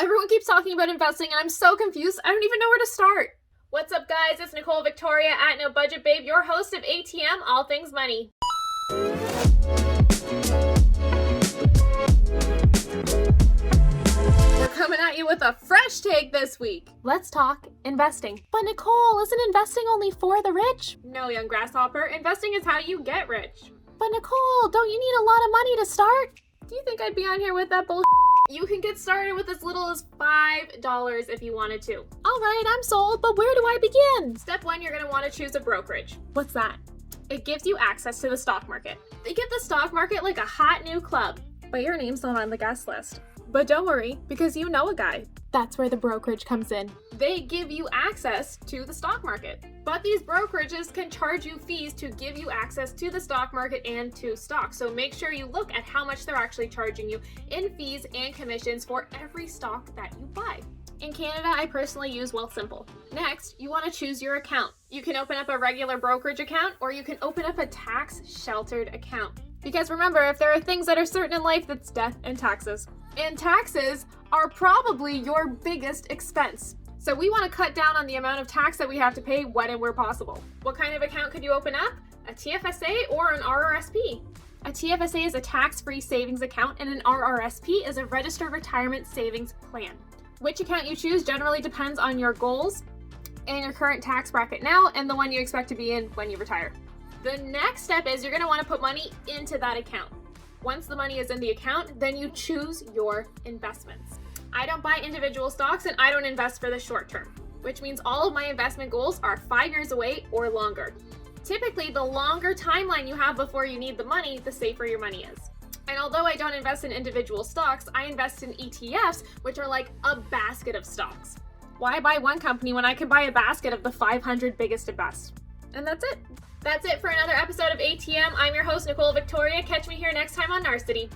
Everyone keeps talking about investing and I'm so confused, I don't even know where to start. What's up guys, it's Nicole Victoria at No Budget Babe, your host of ATM, All Things Money. We're coming at you with a fresh take this week. Let's talk investing. But Nicole, isn't investing only for the rich? No, young grasshopper, investing is how you get rich. But Nicole, don't you need a lot of money to start? Do you think I'd be on here with that bullshit? You can get started with as little as $5 if you wanted to. All right, I'm sold, but where do I begin? Step 1, you're going to want to choose a brokerage. What's that? It gives you access to the stock market. They get the stock market like a hot new club, but your name's not on the guest list. But don't worry, because you know a guy. That's where the brokerage comes in. They give you access to the stock market. But these brokerages can charge you fees to give you access to the stock market and to stocks. So make sure you look at how much they're actually charging you in fees and commissions for every stock that you buy. In Canada, I personally use Wealthsimple. Next, you want to choose your account. You can open up a regular brokerage account or you can open up a tax-sheltered account. Because remember, if there are things that are certain in life, that's death and taxes. And taxes are probably your biggest expense. So we want to cut down on the amount of tax that we have to pay when and where possible. What kind of account could you open up? A TFSA or an RRSP? A TFSA is a tax-free savings account and an RRSP is a registered retirement savings plan. Which account you choose generally depends on your goals and your current tax bracket now and the one you expect to be in when you retire. The next step is you're going to want to put money into that account. Once the money is in the account, then you choose your investments. I don't buy individual stocks and I don't invest for the short term, which means all of my investment goals are 5 years away or longer. Typically, the longer timeline you have before you need the money, the safer your money is. And although I don't invest in individual stocks, I invest in ETFs, which are like a basket of stocks. Why buy one company when I can buy a basket of the 500 biggest and best? And that's it. That's it for another episode of ATM. I'm your host, Nicole Victoria. Catch me here next time on Narcity.